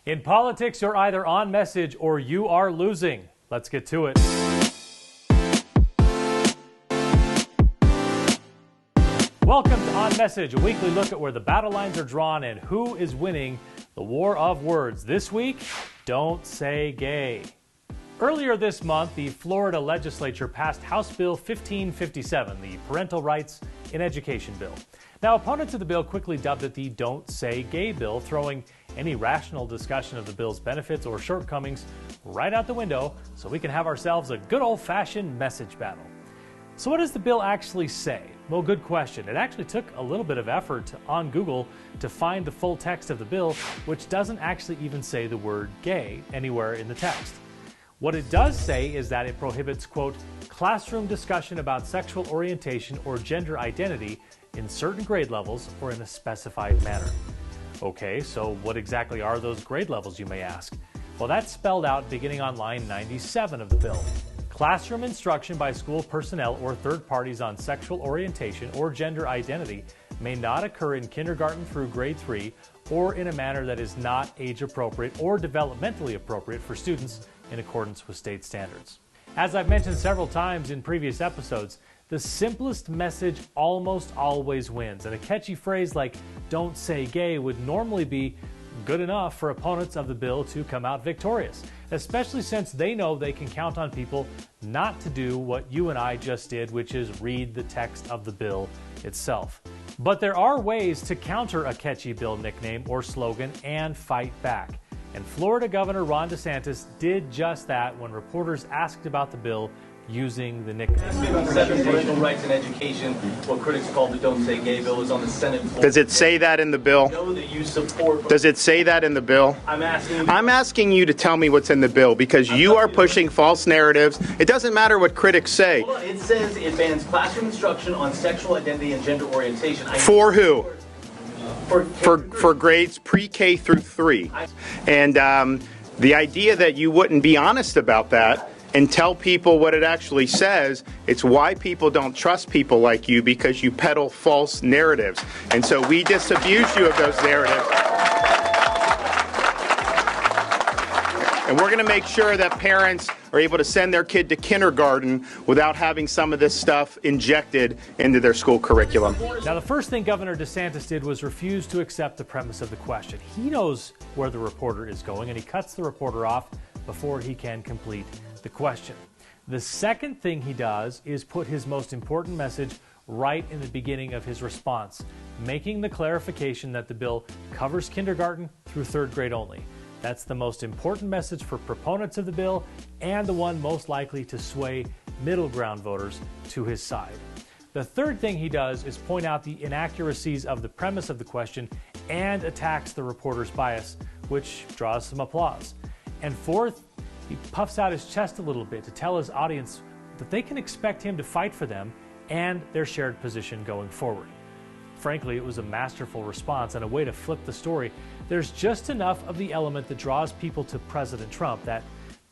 In politics, you're either on message or you are losing. Let's get to it. Welcome to On Message, a weekly look at where the battle lines are drawn and who is winning the war of words. This week, don't say gay. Earlier this month, the Florida legislature passed House Bill 1557, the Parental Rights in Education bill. Now, opponents of the bill quickly dubbed it the Don't Say Gay bill, throwing any rational discussion of the bill's benefits or shortcomings right out the window so we can have ourselves a good old-fashioned message battle. So what does the bill actually say? Well, good question. It actually took a little bit of effort on Google to find the full text of the bill, which doesn't actually even say the word gay anywhere in the text. What it does say is that it prohibits, quote, classroom discussion about sexual orientation or gender identity in certain grade levels or in a specified manner. Okay, so what exactly are those grade levels, you may ask? Well, that's spelled out beginning on line 97 of the bill. Classroom instruction by school personnel or third parties on sexual orientation or gender identity may not occur in kindergarten through grade 3 or in a manner that is not age appropriate or developmentally appropriate for students in accordance with state standards. As I've mentioned several times in previous episodes, the simplest message almost always wins, and a catchy phrase like "don't say gay" would normally be good enough for opponents of the bill to come out victorious, especially since they know they can count on people not to do what you and I just did, which is read the text of the bill itself. But there are ways to counter a catchy bill nickname or slogan and fight back. And Florida Governor Ron DeSantis did just that when reporters asked about the bill using the nickname. Parental rights in education, what critics call the Don't Say Gay bill, is on the Senate floor. Does it say that in the bill? I know that you support. Does it say that in the bill? I'm asking you to tell me what's in the bill because you are pushing false narratives. It doesn't matter what critics say. Hold on. It says it bans classroom instruction on sexual identity and gender orientation. For who? For grades pre-K through 3. And the idea that you wouldn't be honest about that and tell people what it actually says, it's why people don't trust people like you, because you peddle false narratives. And so we disabuse you of those narratives. And we're going to make sure that parents are able to send their kid to kindergarten without having some of this stuff injected into their school curriculum. Now, the first thing Governor DeSantis did was refuse to accept the premise of the question. He knows where the reporter is going, and he cuts the reporter off before he can complete the question. The second thing he does is put his most important message right in the beginning of his response, making the clarification that the bill covers kindergarten through 3rd grade only. That's the most important message for proponents of the bill and the one most likely to sway middle ground voters to his side. The third thing he does is point out the inaccuracies of the premise of the question and attacks the reporter's bias, which draws some applause. And fourth, he puffs out his chest a little bit to tell his audience that they can expect him to fight for them and their shared position going forward. Frankly, it was a masterful response and a way to flip the story. There's just enough of the element that draws people to President Trump, that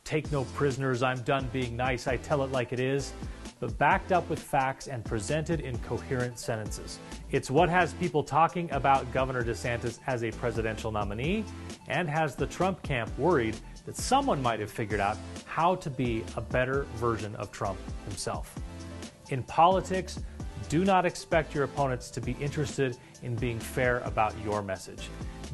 take no prisoners, I'm done being nice, I tell it like it is, but backed up with facts and presented in coherent sentences. It's what has people talking about Governor DeSantis as a presidential nominee and has the Trump camp worried that someone might have figured out how to be a better version of Trump himself. In politics, do not expect your opponents to be interested in being fair about your message.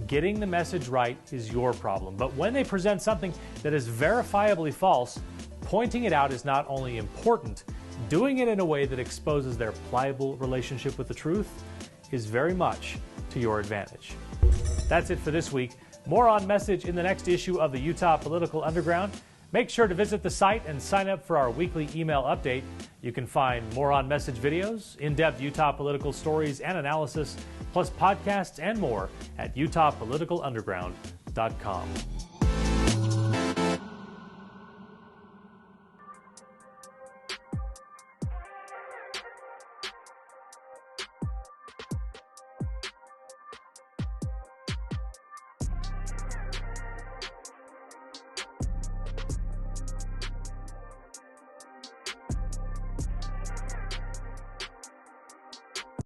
Getting the message right is your problem, but when they present something that is verifiably false, pointing it out is not only important, doing it in a way that exposes their pliable relationship with the truth is very much to your advantage. That's it for this week. More On Message in the next issue of the Utah Political Underground. Make sure to visit the site and sign up for our weekly email update. You can find more On Message videos, in-depth Utah political stories and analysis, plus podcasts and more at utahpoliticalunderground.com.